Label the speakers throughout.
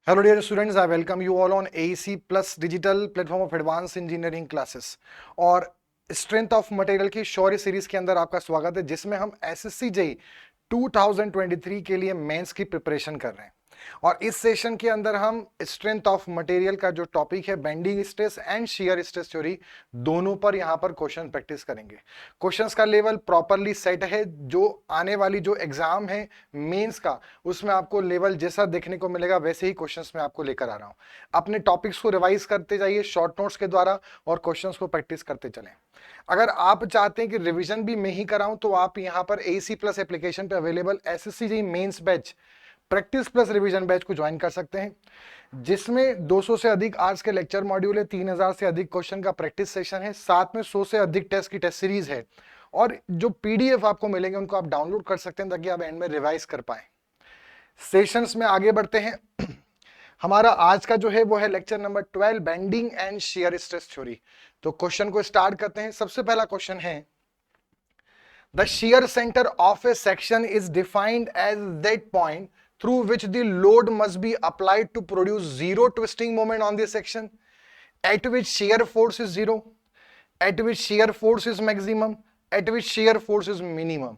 Speaker 1: Hello dear students, I welcome you all on AEC Plus Digital Platform of Advanced Engineering Classes और strength of material की शौर्य series के अंदर आपका स्वागत है, जिसमें हम एसएससी जेईई 2023 के लिए मेंस की प्रिपरेशन कर रहे हैं। और इस सेशन के अंदर हम स्ट्रेंथ ऑफ मटेरियल का जो टॉपिक है bending stress and shear stress theory, दोनों पर यहां पर क्वेश्चन प्रैक्टिस करेंगे। क्वेश्चंस का लेवल प्रॉपरली सेट है। जो आने वाली जो एग्जाम है मेंस का, उसमें आपको लेवल जैसा देखने को मिलेगा वैसे ही क्वेश्चंस मैं आपको लेकर आ रहा हूं। अपने टॉपिक्स को रिवाइज करते जाइए शॉर्ट नोट्स के द्वारा और क्वेश्चंस को प्रैक्टिस करते चलें। अगर आप चाहते हैं कि रिवीजन भी मैं ही कराऊं तो आप यहां पर एसी प्लस एप्लीकेशन पे available SSC JEE mains batch practice plus revision batch को ज्वाइन कर सकते हैं, जिसमें 200 से अधिक आज के लेक्चर मॉड्यूल है, 3000 से अधिक क्वेश्चन का प्रैक्टिस सेशन है, साथ में 100 से अधिक टेस्ट की टेस्ट सीरीज है। और जो पीडीएफ आपको मिलेंगे उनको आप डाउनलोड कर सकते हैं ताकि आप एंड में रिवाइज कर पाए। सेशंस में आगे बढ़ते हैं। हमारा आज का जो है वो है lecture number 12, bending and shear stress theory. तो क्वेश्चन को स्टार्ट करते हैं। सबसे पहला क्वेश्चन है, the shear centre of a section is defined as that point through which the load must be applied to produce zero twisting moment on the section, at which shear force is zero, at which shear force is maximum, at which shear force is minimum।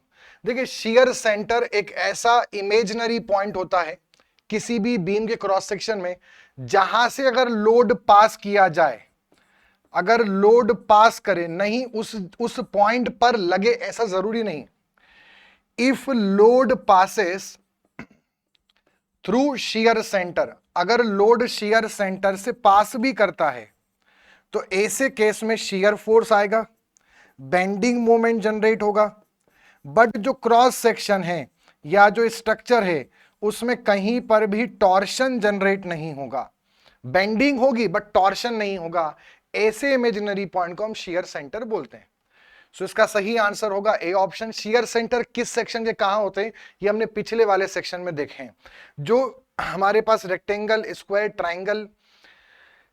Speaker 1: देखिए, shear center एक ऐसा imaginary point होता है किसी भी beam के cross section में, जहां से अगर लोड पास किया जाए, अगर लोड पास करे, नहीं उस पॉइंट पर लगे ऐसा जरूरी नहीं। If load passes through shear centre, अगर लोड शियर सेंटर से पास भी करता है तो ऐसे केस में शियर फोर्स आएगा, बेंडिंग मोमेंट जनरेट होगा। बट जो क्रॉस सेक्शन है या जो स्ट्रक्चर है उसमें कहीं पर भी टॉर्शन जनरेट नहीं होगा। बेंडिंग होगी बट टॉर्शन नहीं होगा। ऐसे इमेजिनरी पॉइंट को हम शियर सेंटर बोलते हैं। सो इसका सही आंसर होगा ए ऑप्शन। शियर सेंटर किस सेक्शन के कहां होते हैं ये हमने पिछले वाले सेक्शन में देखे हैं। जो हमारे पास rectangle, square, triangle,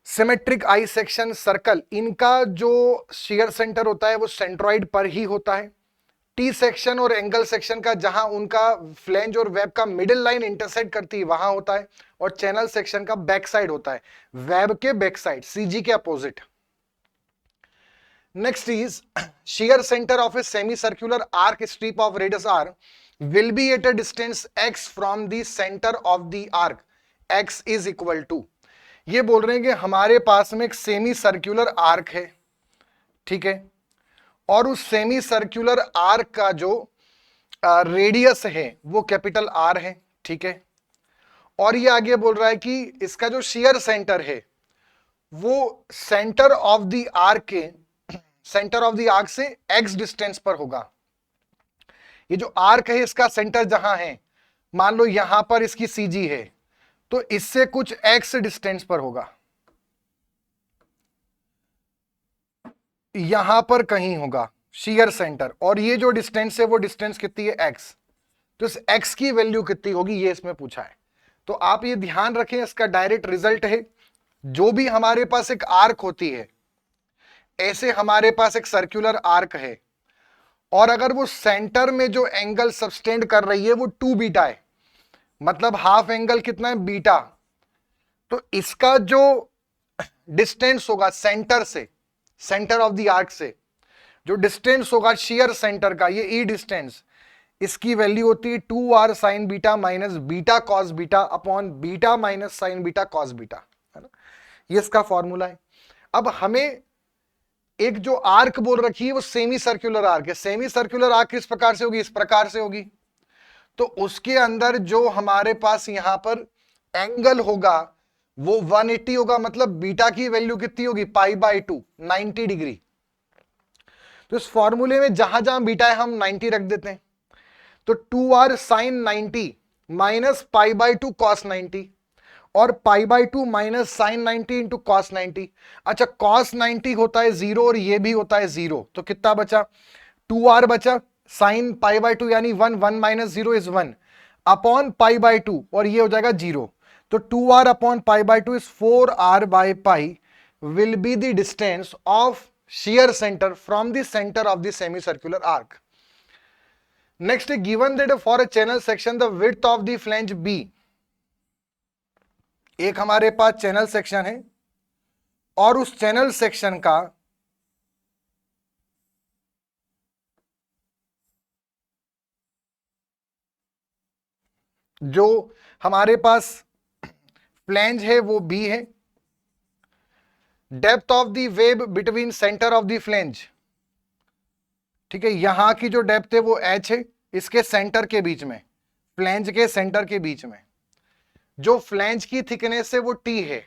Speaker 1: symmetric I section, circle, इनका जो शियर सेंटर होता है वो सेंट्रॉइड पर ही होता है। टी सेक्शन और एंगल सेक्शन का, जहां उनका फ्लेंज और वेब का मिडिल लाइन इंटरसेक्ट करती है, वहां होता है। और चैनल सेक्शन का बैक साइड होता है, वेब के बैक साइड, सीजी के opposite. Next is shear center of a semicircular arc strip of radius r will be at a distance x from the center of the arc, x is equal to। ये बोल रहे हैं कि हमारे पास में एक semi circular arc है, ठीक है, और उस सेमी सर्कुलर आर्क का जो रेडियस है वो कैपिटल आर है, ठीक है। और ये आगे बोल रहा है कि इसका जो शियर सेंटर है वो सेंटर ऑफ द आर्क के, सेंटर ऑफ द आर्क से एक्स डिस्टेंस पर होगा। ये जो आर्क है इसका सेंटर जहां है, मान लो यहां पर इसकी सीजी है, तो इससे कुछ एक्स डिस्टेंस पर होगा, यहां पर कहीं होगा शियर सेंटर। और ये जो डिस्टेंस है वो डिस्टेंस कितनी है, एक्स। तो इस एक्स की वैल्यू कितनी होगी ये इसमें पूछा है। तो आप ये ध्यान रखें, इसका डायरेक्ट रिजल्ट है, जो भी हमारे पास एक आर्क होती है, ऐसे हमारे पास एक सर्कुलर आर्क है, और अगर वो सेंटर में जो एंगल सब्सटेंड कर रही है वो 2 बीटा है, मतलब हाफ एंगल कितना है, बीटा। तो इसका जो डिस्टेंस होगा सेंटर से, सेंटर ऑफ द आर्क से जो डिस्टेंस होगा शियर सेंटर का, ये ई डिस्टेंस, इसकी वैल्यू होती है 2r sign beta minus beta cos beta upon beta minus sign beta cos beta, है ना। ये इसका फॉर्मूला है। अब हमें एक जो आर्क बोल रखी है वो सेमी सर्कुलर आर्क है। सेमी सर्कुलर आर्क किस प्रकार से होगी, इस प्रकार से होगी। तो उसके अंदर जो हमारे पास यहां पर एंगल होगा वो 180 होगा, मतलब बीटा की वैल्यू कितनी होगी, π/2, 90 डिग्री। तो इस फॉर्मूले में जहां जहां बीटा है हम 90 रख देते हैं। तो 2r साइन 90 माइनस π/2 कॉस 90 और π/2 माइनस साइन 90 इंटू कॉस 90। अच्छा, कॉस 90 होता है 0 और ये भी होता है 0, तो कितना बचा, 2r बचा, साइन π/2 यानी 1, 1 माइनस 0 इज 1 अपॉन π/2, और ये हो जाएगा 0। तो 2r upon π/2 is 4r/π will be the distance of shear center from the center of the semicircular arc. Next, given that for a channel section the width of the flange B एक हमारे पास channel section है और उस channel section का जो हमारे पास flange है वो बी है, depth of the web between centre of the flange, ठीक है, यहां की जो डेप्थ है वो एच है, इसके सेंटर के बीच में, फ्लैंज के सेंटर के बीच में जो फ्लैंज की थिकनेस है वो टी है,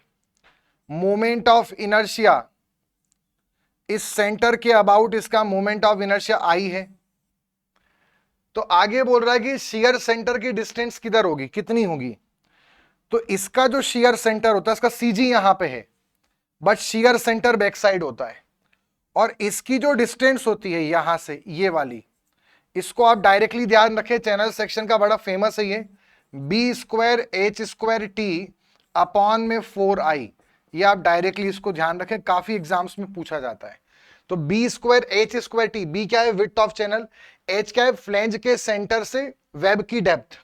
Speaker 1: मोमेंट ऑफ इनर्शिया इस सेंटर के अबाउट इसका मोमेंट ऑफ इनर्शिया आई है। तो आगे बोल रहा है कि शियर सेंटर की डिस्टेंस किधर होगी, कितनी होगी, तो इसका जो शियर सेंटर होता है इसका सीजी यहां पे है, but shear centre back side होता है, और इसकी जो डिस्टेंस होती है यहां से ये वाली, इसको आप डायरेक्टली ध्यान रखें, चैनल सेक्शन का बड़ा फेमस है ये, b square h square t upon में 4i, ये आप डायरेक्टली इसको ध्यान रखें, काफी एग्जाम्स में पूछा जाता है। तो b square h square t, b क्या है विड्थ ऑफ चैनल, एच क्या है फ्लैंज के सेंटर से वेब की डेप्थ,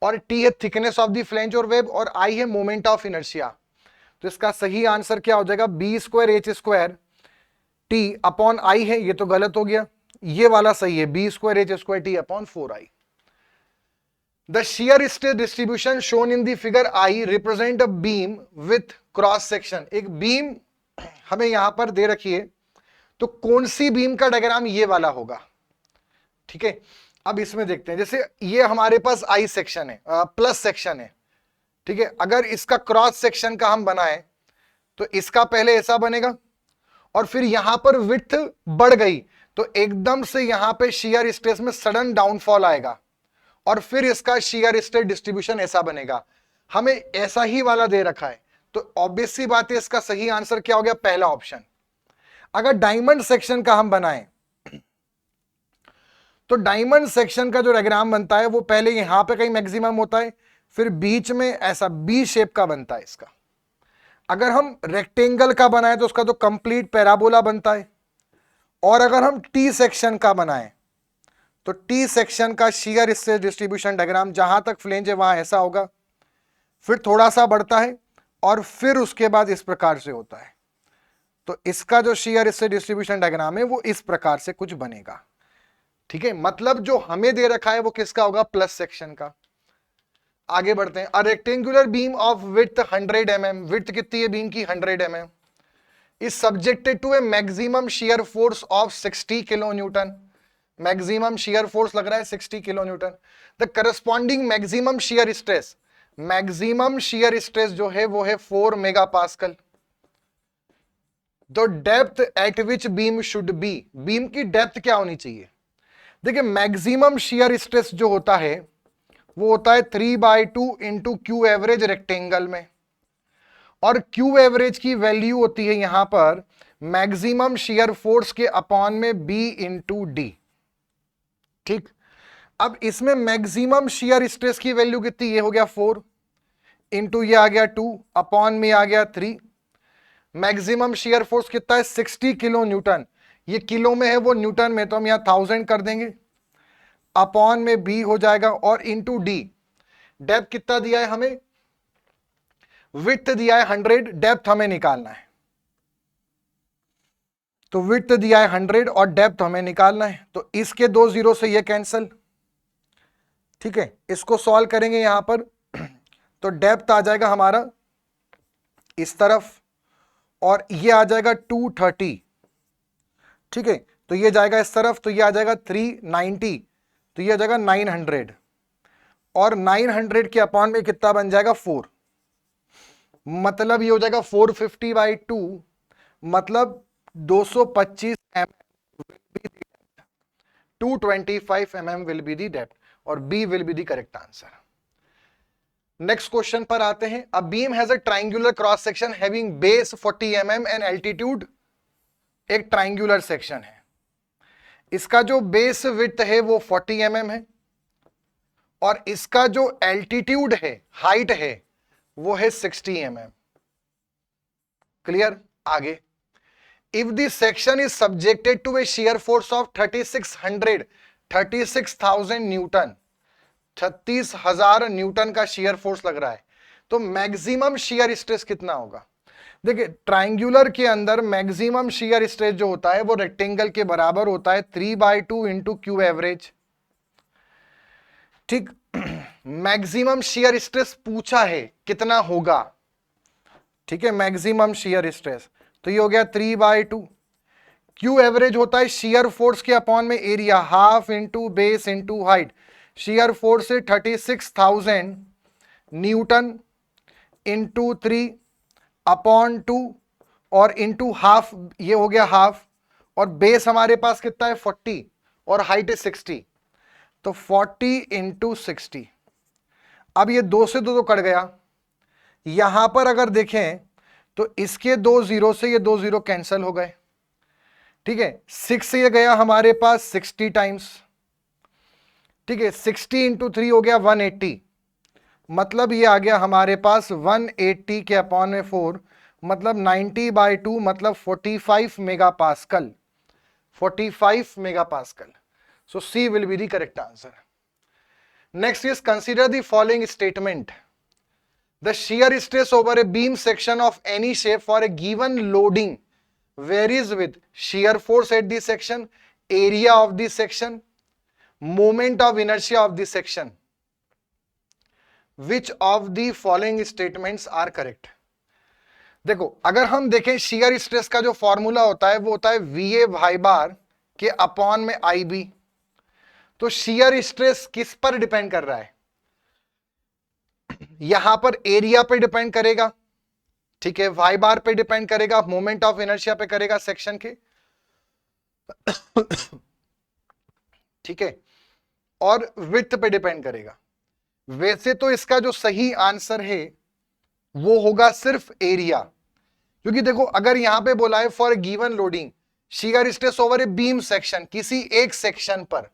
Speaker 1: और टी है थिकनेस ऑफ द फ्लैंज और वेब, और आई है मोमेंट ऑफ इनर्शिया। तो इसका सही आंसर क्या हो जाएगा, b square h square t upon I है, ये तो गलत हो गया, ये वाला सही है, b square h square t upon 4i। The shear stress distribution shown in the figure I represent a beam with cross section, एक बीम हमें यहां पर दे रखी है, तो कौन सी बीम का डायग्राम ये वाला होगा, ठीक है। अब इसमें देखते हैं, जैसे ये हमारे पास आई सेक्शन है, प्लस सेक्शन है, ठीक है, अगर इसका क्रॉस सेक्शन का हम बनाएं तो इसका पहले ऐसा बनेगा, और फिर यहां पर विड्थ बढ़ गई तो एकदम से यहां पे शियर स्ट्रेस में सडन डाउनफॉल आएगा, और फिर इसका शियर स्ट्रेस डिस्ट्रीब्यूशन ऐसा बनेगा, हमें ऐसा ही वाला दे रखा है, तो ऑब्वियस सी बात है इसका सही आंसर क्या हो गया, पहला ऑप्शन। अगर डायमंड सेक्शन का हम बनाएं तो डायमंड सेक्शन का जो डायग्राम बनता है वो पहले यहां पे कहीं मैक्सिमम होता है, फिर बीच में ऐसा बी शेप का बनता है इसका। अगर हम रेक्टेंगल का बनाएं तो उसका तो कंप्लीट पैराबोला बनता है, और अगर हम टी सेक्शन का बनाएं तो टी सेक्शन का शियर स्ट्रेस डिस्ट्रीब्यूशन डायग्राम जहां तक फ्लैंज है वहां ऐसा होगा, फिर थोड़ा सा बढ़ता है और फिर उसके बाद इस प्रकार से होता है। तो इसका जो शियर स्ट्रेस डिस्ट्रीब्यूशन डायग्राम है वो इस प्रकार से कुछ बनेगा, ठीक है। मतलब जो हमें दे रखा है वो किसका होगा, प्लस सेक्शन का। आगे बढ़ते हैं, a rectangular beam of width 100 mm, width कितनी है बीम की 100 mm, is subjected to a maximum shear force of 60 kilonewton, maximum shear force लग रहा है 60 kilonewton. The corresponding maximum shear stress, maximum shear stress जो है वो है 4 megapascal. The depth at which beam should be, beam की depth क्या होनी चाहिए, देखिए मैक्सिमम शियर स्ट्रेस जो होता है वो होता है 3/2 इंटू क्यू एवरेज रेक्टेंगल में, और क्यू एवरेज की वैल्यू होती है यहां पर मैक्सिमम शियर फोर्स के अपॉन में बी इंटू डी, ठीक। अब इसमें मैक्सिमम शियर स्ट्रेस की वैल्यू कितनी, ये हो गया 4 इंटू ये आ गया 2 अपॉन में आ गया 3, मैक्सिमम शियर फोर्स कितना है 60 किलो न्यूटन, ये किलो में है वो न्यूटन में, तो हम यहां 1000 कर देंगे, अपॉन में बी हो जाएगा, और इंटू डी, डेप्थ कितना दिया है हमें, विड्थ दिया है 100, डेप्थ हमें निकालना है, तो विड्थ दिया है 100 और डेप्थ हमें निकालना है, तो इसके 2 जीरो से ये कैंसल, ठीक है। इसको सॉल्व करेंगे यहां पर तो डेप्थ आ जाएगा हमारा इस तरफ, और ये आ जाएगा 230, ठीक है, तो ये जाएगा इस तरफ, तो ये आ जाएगा 390, तो ये आ जाएगा 900, और 900 के अपॉन में कितना बन जाएगा 4, मतलब ये हो जाएगा 450/2, मतलब 225 mm, 225 mm will be the depth, और B will be the correct answer। Next question पर आते हैं, a beam has a triangular cross section having base 40 mm and altitude, एक ट्रायंगुलर सेक्शन है, इसका जो बेस विड्थ है वो 40 mm है, और इसका जो एल्टीट्यूड है, हाइट है, वो है 60 mm। क्लियर, आगे, if the section is subjected to a shear force of 36,000 newton, 36,000 newton का शियर फोर्स लग रहा है, तो मैक्सिमम शियर स्ट्रेस कितना होगा? देखिए ट्राइंगुलर के अंदर मैक्सिमम शियर स्ट्रेस जो होता है वो रेक्टेंगल के बराबर होता है 3/2 इंटू क्यू एवरेज। ठीक, मैक्सिमम शियर स्ट्रेस पूछा है कितना होगा, ठीक है, मैक्सिमम शियर स्ट्रेस, तो ये हो गया 3/2। क्यू एवरेज होता है शियर फोर्स के अपॉन में area, half into base into height. Shear force है 36,000 न्यूटन इंटू 3 अपॉन 2 और इंटू हाफ, ये हो गया हाफ, और बेस हमारे पास कितना है 40 और हाइट है 60, तो 40 इंटू 60। अब ये 2 से 2 तो कट गया, यहां पर अगर देखें तो इसके 2 जीरो से ये 2 जीरो कैंसिल हो गए, ठीक है। 6 से ये गया हमारे पास 60 टाइम्स, ठीक है, 60 इंटू 3 हो गया 180, मतलब ये आ गया हमारे पास 180 के अपॉन में 4, मतलब 90/2, मतलब 45 megapascal, 45 megapascal. So C will be the correct answer. Next is consider the following statement. The shear stress over a beam section of any shape for a given loading varies with shear force at the section, area of the section, moment of inertia of the section. Which of the following statements are correct? देखो अगर हम देखें shear stress का जो formula होता है वो होता है VA भाई बार के अपॉन में IB। तो shear stress किस पर डिपेंड कर रहा है? यहां पर एरिया पे डिपेंड करेगा, ठीक है, वाई बार पे डिपेंड करेगा, मोमेंट ऑफ इनर्शिया पे करेगा सेक्शन के, ठीक है, और विड्थ पे डिपेंड करेगा। वैसे तो इसका जो सही आंसर है वो होगा सिर्फ एरिया, क्योंकि देखो अगर यहां पे बोला है for given loading shear stress over a beam section, किसी एक सेक्शन पर,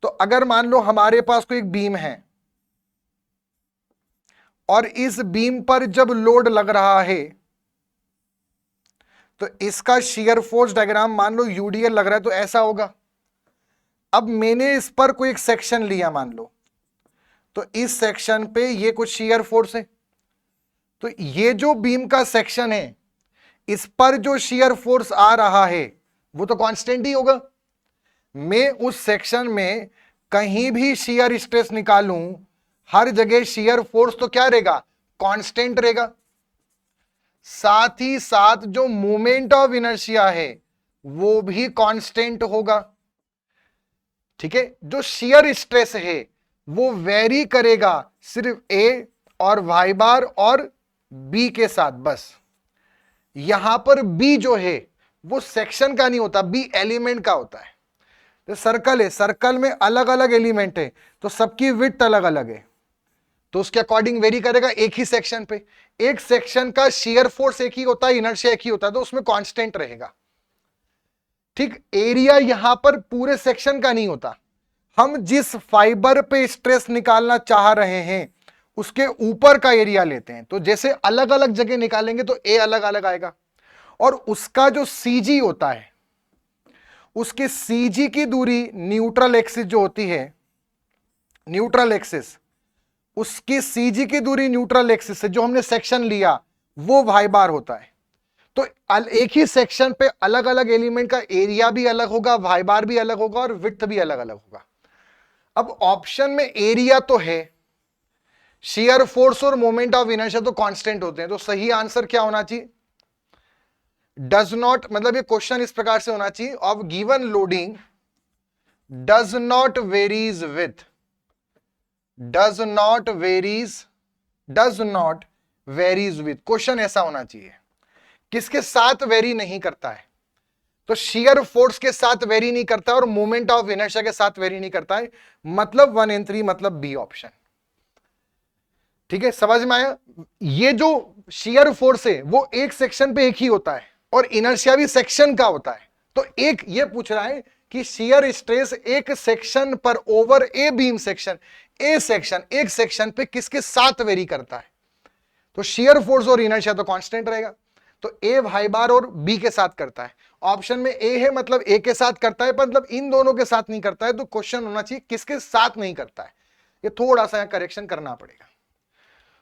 Speaker 1: तो अगर मान लो हमारे पास कोई एक बीम है और इस बीम पर जब लोड लग रहा है तो इसका शियर फोर्स डायग्राम मान लो यूडीएल लग रहा है तो ऐसा होगा। अब मैंने इस पर कोई एक सेक्शन लिया मान लो, तो इस सेक्शन पे ये कुछ शियर फोर्स है, तो ये जो बीम का सेक्शन है इस पर जो शियर फोर्स आ रहा है वो तो कांस्टेंट ही होगा। मैं उस सेक्शन में कहीं भी शियर स्ट्रेस निकालूं, हर जगह शियर फोर्स तो क्या रहेगा? कांस्टेंट रहेगा। साथ ही साथ जो मोमेंट ऑफ इनर्शिया है वो भी कांस्टेंट होगा, ठीक है। जो शियर स्ट्रेस है वो वेरी करेगा सिर्फ ए और वाई बार और बी के साथ, बस। यहां पर बी जो है वो सेक्शन का नहीं होता, बी एलिमेंट का होता है। तो सर्कल है, सर्कल में अलग अलग एलिमेंट है तो सबकी विड्थ अलग अलग है, तो उसके अकॉर्डिंग वेरी करेगा एक ही सेक्शन पे। एक सेक्शन का शियर फोर्स एक ही होता है, इनर्शिया एक ही होता है, तो उसमें कांस्टेंट रहेगा, ठीक। एरिया यहां पर पूरे सेक्शन का नहीं होता, हम जिस फाइबर पे स्ट्रेस निकालना चाह रहे हैं उसके ऊपर का एरिया लेते हैं। तो जैसे अलग अलग जगह निकालेंगे तो ए अलग अलग आएगा, और उसका जो सीजी होता है उसके सीजी की दूरी न्यूट्रल एक्सिस जो होती है, न्यूट्रल एक्सिस, उसकी सीजी की दूरी न्यूट्रल एक्सिस से जो हमने सेक्शन लिया वो वाई बार होता है। तो एक ही सेक्शन पे अलग अलग एलिमेंट का एरिया भी अलग होगा, वाई बार भी अलग होगा और विड्थ भी अलग अलग होगा। अब ऑप्शन में एरिया तो है, शियर फोर्स और मोमेंट ऑफ इनर्शिया तो कांस्टेंट होते हैं, तो सही आंसर क्या होना चाहिए? डज नॉट, मतलब ये क्वेश्चन इस प्रकार से होना चाहिए, of given loading does not varies with, does not varies with, question ऐसा होना चाहिए। किसके साथ वेरी नहीं करता है? तो शियर फोर्स के साथ वेरी नहीं करता है और मोमेंट ऑफ इनर्शिया के साथ वेरी नहीं करता है, मतलब 1 and 3, मतलब बी ऑप्शन, ठीक है। समझ में आया? ये जो शियर फोर्स है वो एक सेक्शन पे एक ही होता है और इनर्शिया भी सेक्शन का होता है। तो एक ये पूछ रहा है कि शियर स्ट्रेस एक सेक्शन पर over a beam section, A section, एक सेक्शन पे किसके साथ वेरी करता है? तो शियर फोर्स और इनर्शिया तो कांस्टेंट रहेगा, तो ए वाई बार और बी के साथ करता है। ऑप्शन में ए है मतलब ए के साथ करता है, मतलब इन दोनों के साथ नहीं करता है, तो क्वेश्चन होना चाहिए किसके साथ नहीं करता है। ये थोड़ा सा करेक्शन करना पड़ेगा।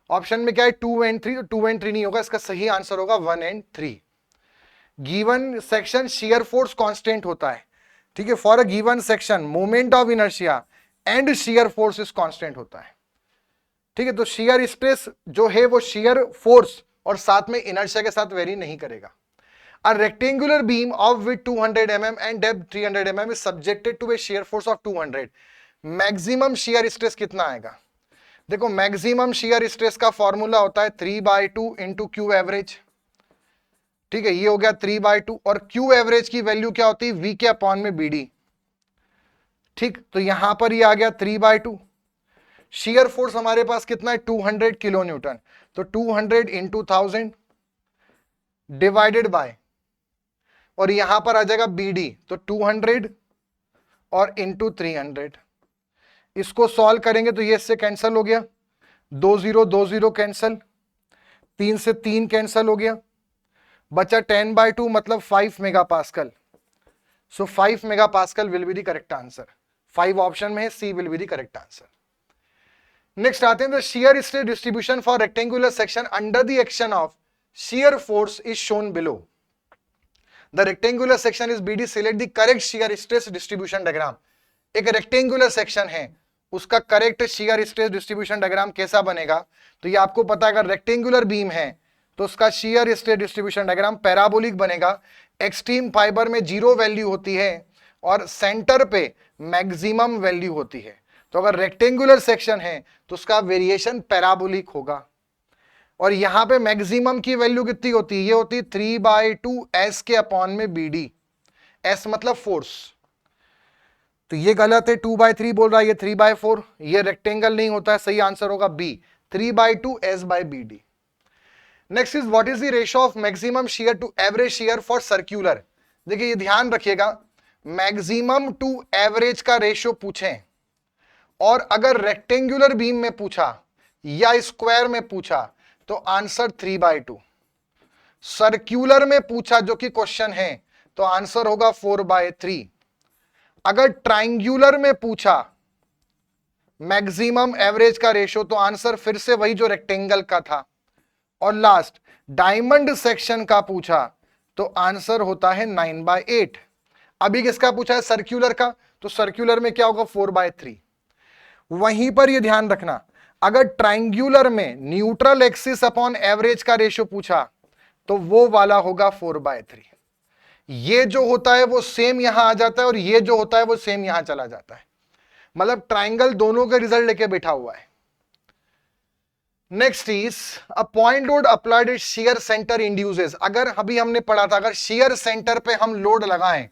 Speaker 1: ऑप्शन में क्या है 2 एंड 3, तो 2 एंड 3 नहीं होगा, इसका सही आंसर होगा 1 and 3। Given section shear force constant होता है, ठीक है, for a given section moment of inertia and shear force is constant होता है, ठीक है। तो शियर स्ट्रेस जो है वो शियर फोर्स और साथ में इनर्शिया के साथ वेरी नहीं करेगा। A rectangular beam of width 200 mm and depth 300 mm is subjected to a shear force of 200. Maximum shear stress कितना आएगा? देखो मैक्सिमम शियर स्ट्रेस का फॉर्मूला होता है 3/2 इंटू क्यू एवरेज, ठीक है, ये हो गया 3/2, और क्यू एवरेज की वैल्यू क्या होती है? वी के अपॉन में बी डी, ठीक। तो यहां पर ये आ गया 3/2। शियर फोर्स हमारे पास कितना है? 200 किलो न्यूटन, तो 200 इंटू 1000 डिवाइडेड बाय, और यहां पर आ जाएगा बी डी, तो 200 और इंटू 300। इसको सॉल्व करेंगे तो ये इससे कैंसिल हो गया, 2 0 कैंसिल, 3 से 3 कैंसिल हो गया, बचा 10/2 मतलब 5 megapascal. So 5 megapascal will be the correct answer. 5 option में है, C will be the correct answer. Next आते हैं, the shear stress distribution for rectangular section under the action of shear force is shown below. The rectangular section is BD. Select the correct shear stress distribution diagram. एक rectangular section है, उसका correct shear stress distribution diagram कैसा बनेगा? तो ये आपको पता है, अगर रेक्टेंगुलर बीम है तो उसका shear stress distribution diagram parabolic बनेगा। एक्सट्रीम फाइबर में 0 वैल्यू होती है और सेंटर पे मैक्सिमम वैल्यू होती है। तो अगर रेक्टेंगुलर सेक्शन है तो उसका वेरिएशन पैराबोलिक होगा, और यहां पे मैक्सिमम की वैल्यू कितनी होती है? ये होती है 3/2 एस के अपॉन में बी डी। एस मतलब फोर्स, तो ये गलत है, 2/3 बोल रहा है, ये 3/4, ये रेक्टेंगल नहीं होता है, सही आंसर होगा B, 3/2 S by b d. Next is what is the ratio of maximum shear to average shear for circular. देखिए ये ध्यान रखिएगा, मैक्सिमम टू एवरेज का रेशियो पूछें और अगर रेक्टेंगुलर बीम में पूछा या स्क्वायर में पूछा तो आंसर 3/2। सर्क्यूलर में पूछा जो कि क्वेश्चन है तो आंसर होगा 4/3। अगर ट्रायंगुलर में पूछा मैक्सिमम एवरेज का रेशियो तो आंसर फिर से वही जो रेक्टेंगल का था, और लास्ट डायमंड सेक्शन का पूछा तो आंसर होता है 9/8। अभी किसका पूछा है? सर्क्यूलर का, तो सर्क्यूलर में क्या होगा? 4/3। वहीं पर ये ध्यान रखना, अगर ट्रायंगुलर में न्यूट्रल एक्सिस अपॉन एवरेज का रेशियो पूछा तो वो वाला होगा 4/3। ये जो होता है वो सेम यहां आ जाता है और ये जो होता है वो सेम यहां चला जाता है, मतलब ट्रायंगल दोनों के रिजल्ट लेके बैठा हुआ है। Next is a point load applied at shear centre induces. अगर अभी हमने पढ़ा था, अगर शियर सेंटर पे हम लोड लगाएं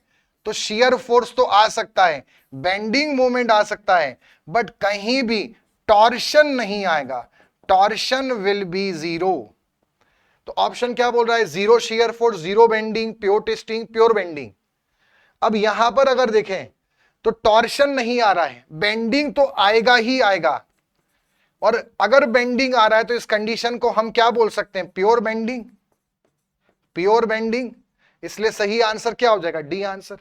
Speaker 1: तो शियर फोर्स तो आ सकता है, बेंडिंग मोमेंट आ सकता है, बट कहीं भी टॉर्शन नहीं आएगा, टॉर्शन विल बी 0। तो ऑप्शन क्या बोल रहा है? 0 shear force, 0 bending, pure testing, pure bending. अब यहां पर अगर देखें तो टॉर्शन नहीं आ रहा है, बेंडिंग तो आएगा ही आएगा, और अगर बेंडिंग आ रहा है तो इस कंडीशन को हम क्या बोल सकते हैं? Pure bending, pure bending. इसलिए सही आंसर क्या हो जाएगा? D answer.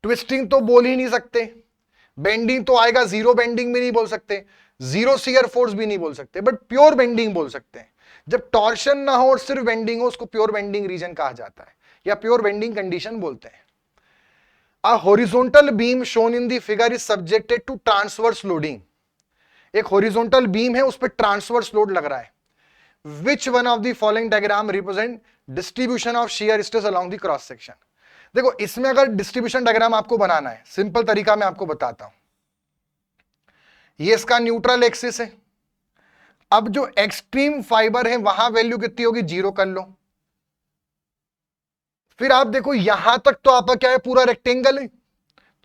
Speaker 1: ट्विस्टिंग तो बोल ही नहीं सकते, बेंडिंग तो आएगा, 0 बेंडिंग भी नहीं बोल सकते, 0 शियर फोर्स भी नहीं बोल सकते, बट प्योर बेंडिंग बोल सकते हैं। जब टॉर्शन ना हो और सिर्फ बेंडिंग हो उसको प्योर बेंडिंग रीजन कहा जाता है या प्योर बेंडिंग कंडीशन बोलते हैं। A horizontal beam shown in the figure is subjected to transverse loading. एक हॉरिजॉन्टल बीम है, उस पर ट्रांसवर्स लोड लग रहा है। Which one of the following diagram represent distribution of shear stress along the cross section. देखो इसमें अगर डिस्ट्रीब्यूशन डायग्राम आपको बनाना है, सिंपल तरीका मैं आपको बताता हूं। ये इसका न्यूट्रल एक्सिस है, अब जो एक्सट्रीम फाइबर है वहां वैल्यू कितनी होगी? 0 कर लो। फिर आप देखो यहां तक तो आपका क्या है? पूरा रेक्टेंगल है,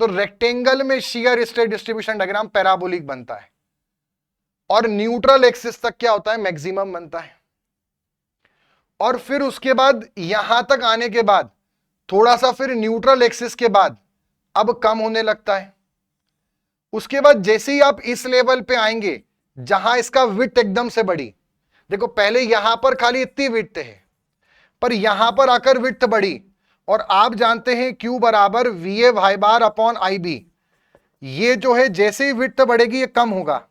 Speaker 1: तो रेक्टेंगल में shear stress distribution diagram parabolic बनता है, और न्यूट्रल एक्सिस तक क्या होता है? मैक्सिमम बनता है। और फिर उसके बाद यहां तक आने के बाद थोड़ा सा फिर न्यूट्रल एक्सिस के बाद अब कम होने लगता है। उसके बाद जैसे ही आप इस लेवल पे आएंगे जहां इसका विड्थ एकदम से बढ़ी, देखो पहले यहां पर खाली इतनी विड्थ है, पर यहां पर आकर विड्थ बढ़ी, और आप जानते हैं Q बराबर VA y bar upon IB। ये जो है जैसे ही विड्थ बढ़ेगी ये कम होगा,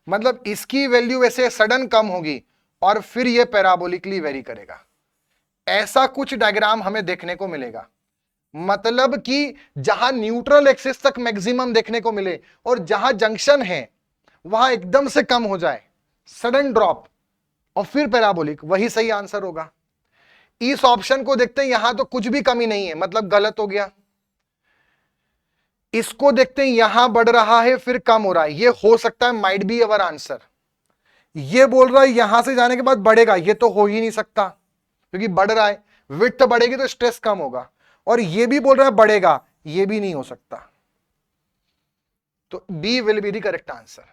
Speaker 1: मतलब इसकी वैल्यू वैसे सडन कम होगी और फिर ये पैराबोलिकली वेरी करेगा। ऐसा कुछ डायग्राम हमें देखने को मिलेगा। मतलब कि जहां न्यूट्रल एक्सिस तक मैक्सिमम देखने को मिले और जहां जंक्शन है वहां एकदम से कम हो जाए, सडन ड्रॉप, और फिर पैराबोलिक, वही सही आंसर होगा। इस ऑप्शन को देखते हैं, यहां तो कुछ भी कमी नहीं है, मतलब गलत हो गया। इसको देखते हैं, यहां बढ़ रहा है फिर कम हो रहा है, ये हो सकता है, माइट बी अवर आंसर। ये बोल रहा है यहां से जाने के बाद बढ़ेगा, ये तो हो ही नहीं सकता क्योंकि बढ़ रहा है, विड्थ बढ़ेगी तो स्ट्रेस कम होगा। और ये भी बोल रहा है बढ़ेगा, ये भी नहीं हो सकता। तो B will be the correct answer.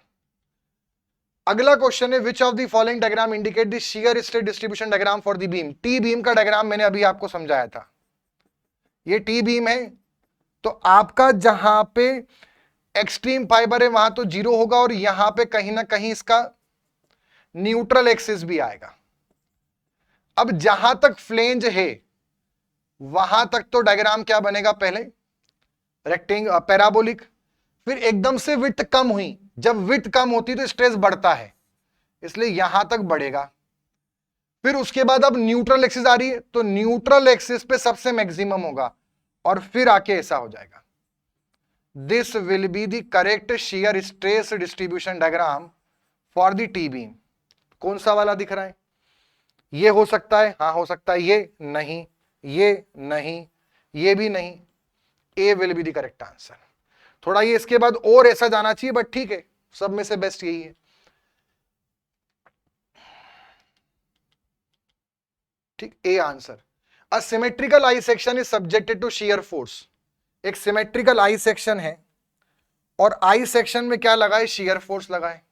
Speaker 1: अगला क्वेश्चन है, which of the following diagram indicate the shear stress distribution diagram for the beam. T beam का डायग्राम मैंने अभी आपको समझाया था, ये टी बीम है। तो आपका जहां पे एक्सट्रीम फाइबर है वहां तो जीरो होगा और यहां पे कहीं ना कहीं इसका न्यूट्रल एक्सिस भी आएगा। अब जहां तक फ्लेंज है वहां तक तो डायग्राम क्या बनेगा, पहले रेक्टेंगल पैराबोलिक, फिर एकदम से विड्थ कम हुई, जब विड्थ कम होती तो स्ट्रेस बढ़ता है, इसलिए यहां तक बढ़ेगा। फिर उसके बाद अब न्यूट्रल एक्सिस आ रही है तो न्यूट्रल एक्सिस पे सबसे मैक्सिमम होगा और फिर आके ऐसा हो जाएगा। This will be the correct shear stress distribution diagram for the T beam. कौन सा वाला दिख रहा है? ये हो सकता है, हाँ हो सकता है, ये नहीं, ये नहीं, ये भी नहीं। A will be the correct answer. थोड़ा ये इसके बाद और ऐसा जाना चाहिए, बट ठीक है, सब में से बेस्ट यही है। ठीक, A answer. A symmetrical I section is subjected to shear force. एक सिमेट्रिकल आई सेक्शन है और आई सेक्शन में क्या लगा है, शियर फोर्स लगा है।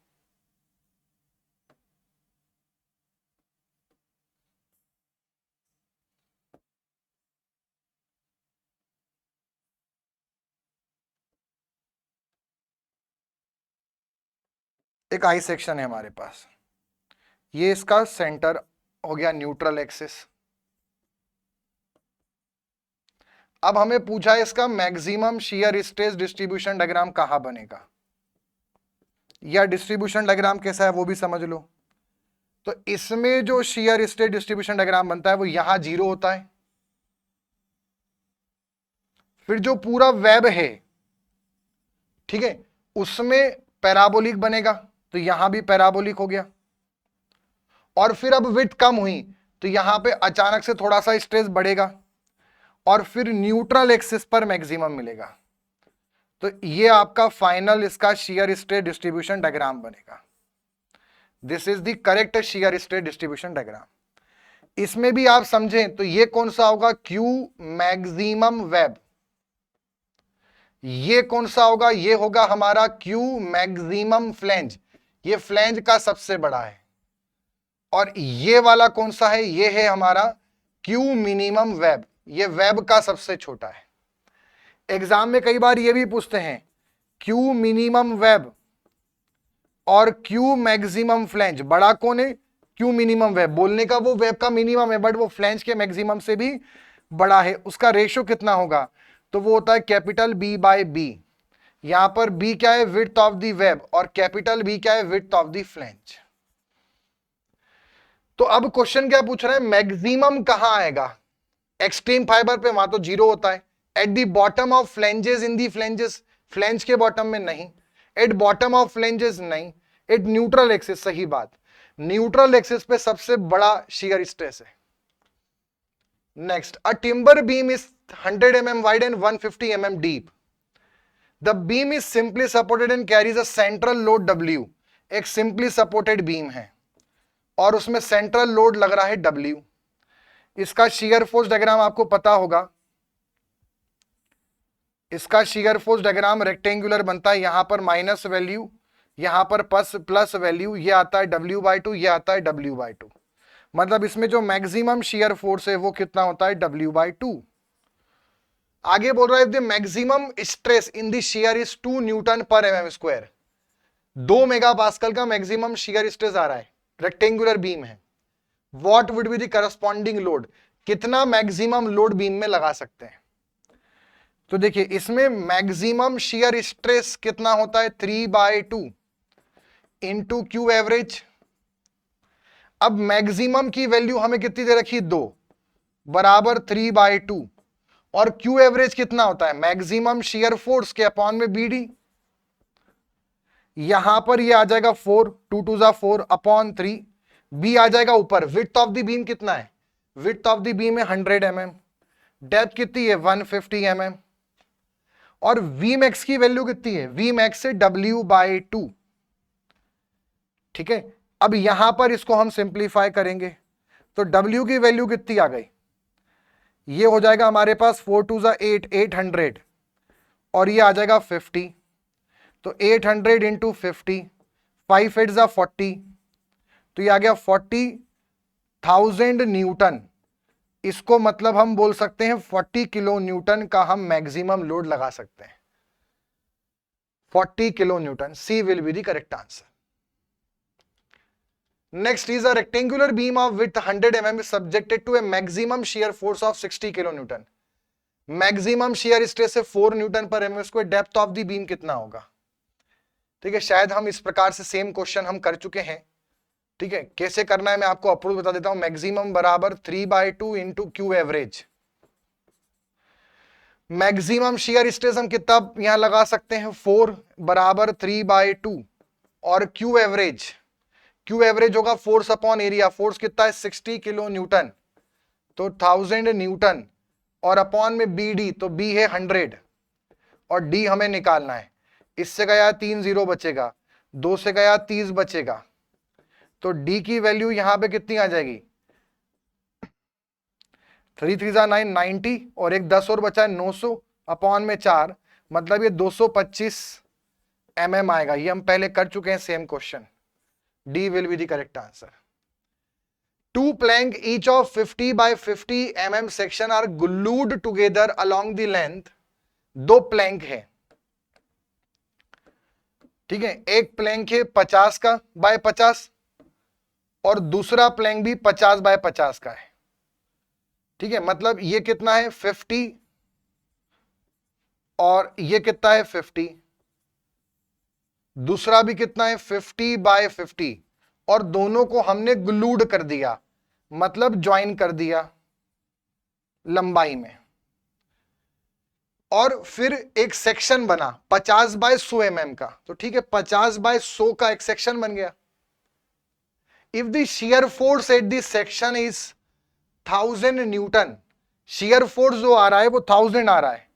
Speaker 1: एक आई सेक्शन है हमारे पास, ये इसका सेंटर हो गया न्यूट्रल एक्सिस। अब हमें पूछा है इसका maximum shear stress distribution diagram कहां बनेगा, या डिस्ट्रीब्यूशन डायग्राम कैसा है वो भी समझ लो। तो इसमें जो शियर स्ट्रेस डिस्ट्रीब्यूशन डायग्राम बनता है वो यहां जीरो होता है, फिर जो पूरा वेब है, ठीक है, उसमें पैराबोलिक बनेगा, तो यहां भी पैराबोलिक हो गया। और फिर अब विड्थ कम हुई तो यहां पे अचानक से थोड़ा सा स्ट्रेस बढ़ेगा और फिर न्यूट्रल एक्सिस पर मैक्सिमम मिलेगा। तो ये आपका फाइनल इसका शियर स्ट्रेस डिस्ट्रीब्यूशन डायग्राम बनेगा। This is the correct shear stress distribution diagram. इसमें भी आप समझें तो ये कौन सा होगा, क्यू मैक्सिमम वेब। ये कौन सा होगा, ये होगा हमारा क्यू मैक्सिमम फ्लेंज, ये फ्लेंज का सबसे बड़ा है। और ये वाला कौन सा है, ये है हमारा क्यू मिनिमम वेब, ये वेब का सबसे छोटा है। एग्जाम में कई बार ये भी पूछते हैं क्यू मिनिमम वेब और क्यू मैक्सिमम फ्लेंज, बड़ा कौन है, क्यू मिनिमम वेब। बोलने का वो वेब का मिनिमम है बट वो फ्लेंज के मैक्सिमम से भी बड़ा है, उसका रेशो कितना होगा, तो वो होता है कैपिटल बी बाय बी। यहां पर बी क्या है, विड्थ ऑफ द वेब, और कैपिटल बी क्या है, विड्थ ऑफ द फ्लेंज। तो अब क्वेश्चन क्या पूछ रहा है, मैक्सिमम कहां आएगा, एक्सट्रीम फाइबर पे, वहां तो जीरो होता है। At the bottom of flanges, in the flanges, flange के बॉटम में नहीं, एट बॉटम ऑफ फ्लेंजेस नहीं, एट न्यूट्रल एक्सिस, सही बात, न्यूट्रल एक्सिस पे सबसे बड़ा शियर स्ट्रेस है। Next, a timber beam is 100 mm wide and 150 mm deep. The beam is simply supported and carries a central load W. एक simply supported beam है और उसमें सेंट्रल लोड लग रहा है W। इसका शियर फोर्स डायग्राम आपको पता होगा, इसका शियर फोर्स डायग्राम रेक्टेंगुलर बनता है, यहां पर माइनस वैल्यू, यहां पर प्लस वैल्यू, ये आता है W/2, ये आता है W/2। मतलब इसमें जो मैक्सिमम शियर फोर्स है वो कितना होता है, W/2। आगे बोल रहा है the maximum stress in the shear is 2 Newton पर mm²। 2 मेगापास्कल का मैक्सिमम शियर स्ट्रेस आ रहा है, रेक्टेंगुलर बीम है। What would be the corresponding load, कितना मैक्सिमम लोड बीम में लगा सकते हैं। तो देखिए इसमें मैक्सिमम शियर स्ट्रेस कितना होता है, 3/2। Into Q average. अब मैक्सिमम की वैल्यू हमें कितनी दे रखी, 2 बराबर 3/2, और क्यू एवरेज कितना होता है, मैक्सिमम शियर फोर्स के अपॉन में बीडी। यहां पर ये आ जाएगा 4, 2 2 जा 4 अपॉन 3, बी आ जाएगा ऊपर। विड्थ ऑफ द बीम कितना है, विड्थ ऑफ द बीम है 100 mm, डेप्थ कितनी है 150 mm, और वी मैक्स की वैल्यू कितनी है, वी मैक्स है W/2। ठीक है, अब यहां पर इसको हम सिंप्लीफाई करेंगे तो W की वैल्यू कितनी आ गई, ये हो जाएगा हमारे पास 4 2 जा 8, 800, और ये आ जाएगा 50, तो 800 इंटू 50, 5 8 जा 40, तो ये आ गया 40,000 न्यूटन। इसको मतलब हम बोल सकते हैं 40 किलो न्यूटन का हम मैक्सिमम लोड लगा सकते हैं, 40 kilonewton. C will be the correct answer. Next is a rectangular beam of width 100 mm is subjected to a maximum shear force of 60 kN. Maximum shear stress है 4 Newton पर mm square. Depth of the beam कितना होगा, ठीक है, शायद हम इस प्रकार से सेम क्वेश्चन हम कर चुके हैं। ठीक है, कैसे करना है मैं आपको अप्रोच बता देता हूं। मैक्सिमम बराबर 3/2 into Q average. Maximum shear stress हम कितना यहां लगा सकते हैं, 4 बराबर 3/2, और क्यू एवरेज, क्यू एवरेज होगा फोर्स अपॉन एरिया। फोर्स कितना है 60 किलो न्यूटन, तो 1000 न्यूटन, और अपॉन में बी डी, तो बी है 100 और डी हमें निकालना है। इससे गया 3 0 बचेगा, 2 से गया 30 बचेगा, तो डी की वैल्यू यहां पे कितनी आ जाएगी, 3 3 जा 9, 90, और एक 10 और बचा है 900 अपॉन में 4, मतलब ये 225 mm आएगा। ये हम पहले कर चुके हैं same question. D will be the correct answer. Two plank each of 50 by 50 mm section are glued together along the length. दो प्लैंक है, ठीक है, एक प्लैंक है 50 का बाय 50, और दूसरा प्लैंक भी 50 बाय 50 का है। ठीक है, मतलब ये कितना है 50, और ये कितना है 50, दूसरा भी कितना है 50 बाय 50, और दोनों को हमने ग्लूड कर दिया, मतलब ज्वाइन कर दिया लंबाई में, और फिर एक सेक्शन बना 50 बाय 100 mm का। तो ठीक है, 50 बाय 100 का एक सेक्शन बन गया। If the shear force at the section is 1000 Newton, shear force जो आ रहा है वो 1000 आ रहा है,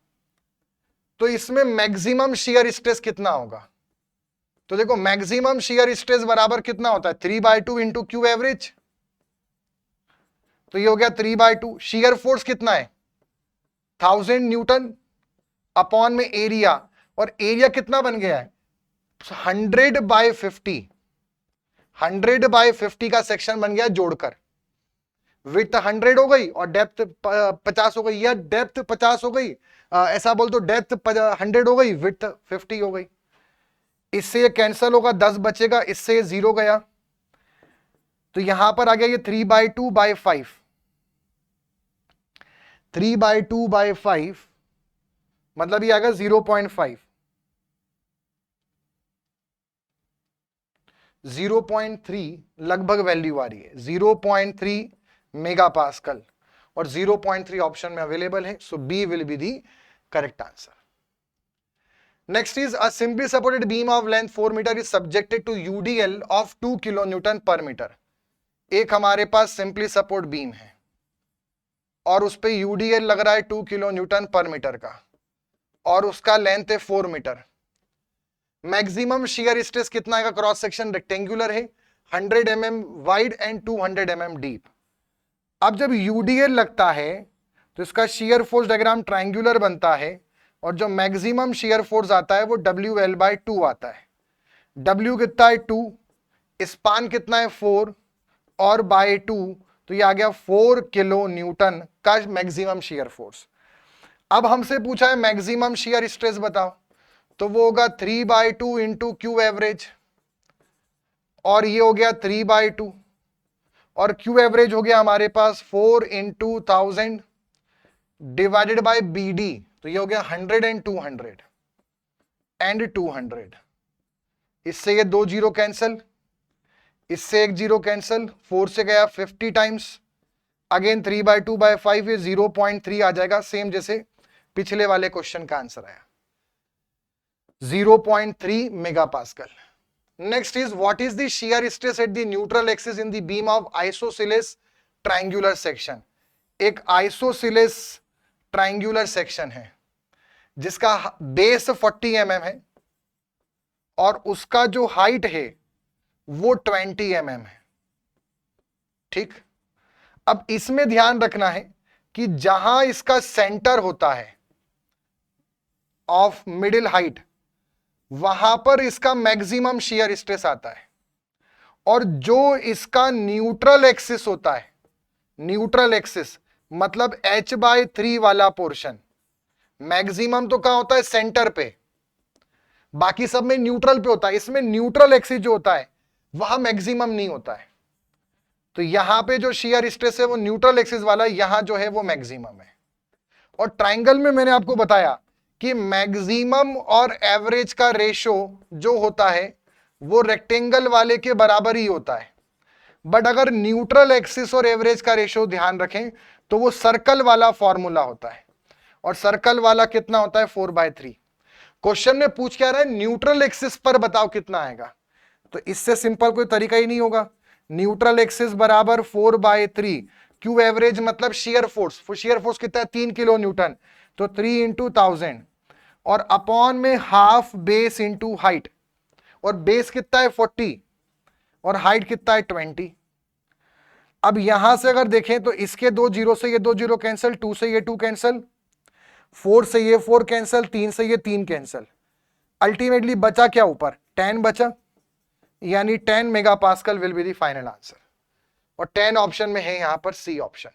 Speaker 1: तो इसमें मैक्सिमम शियर स्ट्रेस कितना होगा। तो देखो मैक्सिमम शियर स्ट्रेस बराबर कितना होता है, 3/2 इंटू क्यू एवरेज, तो ये हो गया 3/2। शियर फोर्स कितना है 1000 न्यूटन अपॉन में एरिया, और एरिया कितना बन गया है 100 बाय 50, 100 बाय 50 का सेक्शन बन गया जोड़कर। विड्थ 100 हो गई और डेप्थ 50 हो गई, या डेप्थ 50 हो गई, ऐसा बोल तो डेप्थ 100 हो गई, विड्थ 50 हो गई। इससे ये कैंसिल होगा, 10 बचेगा, इससे ये 0 गया, तो यहां पर आ गया ये 3/2 बाय 5, 3/2 बाय 5 मतलब ये आएगा 0.5, 0.3 लगभग वैल्यू आ रही है, 0.3 मेगा पास्कल, और 0.3 ऑप्शन में अवेलेबल है। So B will be the correct answer. Next is a simply supported beam of length 4 meter is subjected to UDL of 2 kilonewton per meter. एक हमारे पास सिंपली सपोर्ट बीम है और उस पे UDL लग रहा है 2 किलो न्यूटन पर मीटर का, और उसका लेंथ है 4 मीटर। मैक्सिमम शियर स्ट्रेस कितना है, क्रॉस सेक्शन रेक्टेंगुलर है, 100 mm wide and 200 mm deep. अब जब UDL लगता है तो इसका शियर फोर्स डायग्राम ट्रायंगुलर बनता है, और जो मैक्सिमम शियर फोर्स आता है वो WL/2 आता है। W कितना है 2, स्पान कितना है 4, और बाय 2, तो ये आ गया 4 किलो न्यूटन का मैक्सिमम शियर फोर्स। अब हमसे पूछा है मैक्सिमम शियर स्ट्रेस बताओ, तो वो होगा 3/2 इंटू क्यू एवरेज, और ये हो गया 3/2, और क्यू एवरेज हो गया हमारे पास 4 इंटू 1000 डिवाइडेड बाय BD, तो ये हो गया 100 एंड 200 एंड 200। इससे ये 2 जीरो कैंसिल, इससे 1 जीरो कैंसिल, 4 से गया 50 टाइम्स, अगेन 3/2/5, ये 0.3 आ जाएगा, सेम जैसे पिछले वाले क्वेश्चन का आंसर आया 0.3 megapascal. Next is what is the shear stress at the neutral axis in the beam of isosceles triangular section. एक आइसोसेलेस ट्रायंगुलर सेक्शन है जिसका बेस 40 mm है और उसका जो हाइट है वो 20 mm है। ठीक, अब इसमें ध्यान रखना है कि जहां इसका सेंटर होता है ऑफ मिडिल हाइट, वहां पर इसका मैक्सिमम शियर स्ट्रेस आता है, और जो इसका न्यूट्रल एक्सिस होता है, न्यूट्रल एक्सिस मतलब h/3 वाला पोर्शन, मैक्सिमम तो कहां होता है, सेंटर पे, बाकी सब में न्यूट्रल पे होता है, इसमें न्यूट्रल एक्सिस जो होता है वहां मैक्सिमम नहीं होता है। तो यहां पे जो शियर स्ट्रेस है वो न्यूट्रल एक्सिस वाला, यहां जो है वो मैक्सिमम है। और ट्रायंगल में मैंने आपको बताया कि मैक्सिमम और एवरेज का रेशो जो होता है वो रेक्टेंगल वाले के बराबर ही होता है, बट अगर न्यूट्रल एक्सिस और एवरेज का रेशो ध्यान रखें तो वो सर्कल वाला फॉर्मूला होता है, और सर्कल वाला कितना होता है, 4/3। क्वेश्चन में पूछ क्या रहा है, न्यूट्रल एक्सिस पर बताओ कितना आएगा, तो इससे सिंपल कोई तरीका ही नहीं होगा। न्यूट्रल एक्सिस बराबर 4/3, क्यू एवरेज मतलब शेयर फोर्स, शेयर फोर्स कितना है, 3 किलो न्यूटन, तो 3 × 1000, और अपॉन में हाफ बेस इंटू हाइट, और बेस कितना है 40 और हाइट कितना है 20। अब यहां से अगर देखें तो इसके 2 जीरो से ये 2 जीरो कैंसिल, 2 से ये 2 कैंसिल, 4 से ये 4 कैंसिल, 3 से ये 3 कैंसिल, अल्टीमेटली बचा क्या ऊपर, 10 बचा, यानी 10 megapascal will be the final answer, और 10 ऑप्शन में है यहां पर सी ऑप्शन।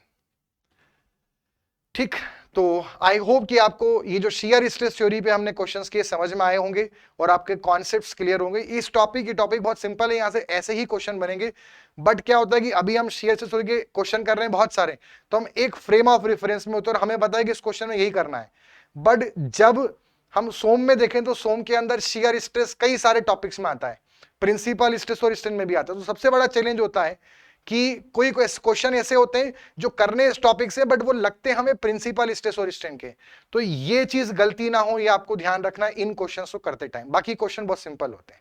Speaker 1: ठीक, तो आई होप कि आपको ये जो शियर स्ट्रेस थ्योरी पे हमने क्वेश्चंस किए समझ में आए होंगे और आपके कॉन्सेप्ट्स क्लियर होंगे। इस टॉपिक बहुत सिंपल है, यहां से ऐसे ही क्वेश्चन बनेंगे, बट क्या होता है कि अभी हम शियर स्ट्रेस थ्योरी के क्वेश्चन कर रहे हैं बहुत सारे, तो हम एक फ्रेम ऑफ रेफरेंस में होते हैं और हमें पता है कि इस क्वेश्चन में यही करना है। बट जब हम सोम में देखें तो सोम के अंदर शियर स्ट्रेस कई सारे टॉपिक्स में आता है, प्रिंसिपल स्ट्रेस और स्ट्रेन में भी आता है। तो सबसे बड़ा चैलेंज होता है कि कोई क्वेश्चन ऐसे होते हैं जो करने इस टॉपिक से, बट वो लगते हैं हमें प्रिंसिपल स्ट्रेस और स्ट्रेन के। तो ये चीज गलती ना हो, ये आपको ध्यान रखना है इन क्वेश्चंस को करते टाइम। बाकी क्वेश्चन बहुत सिंपल होते हैं।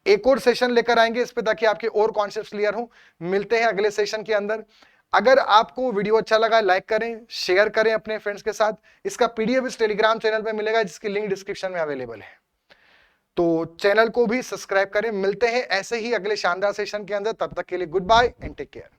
Speaker 1: एक और सेशन लेकर आएंगे इस पे ताकि आपके और कॉन्सेप्ट्स क्लियर हो। मिलते हैं अगले सेशन के अंदर। अगर आपको वीडियो अच्छा लगा लाइक करें, शेयर करें अपने फ्रेंड्स के साथ। इसका पीडीएफ इस टेलीग्राम चैनल पे मिलेगा जिसकी लिंक डिस्क्रिप्शन में अवेलेबल है, तो चैनल को भी सब्सक्राइब करें। मिलते हैं ऐसे ही अगले शानदार सेशन के अंदर, तब तक के लिए goodbye and take care.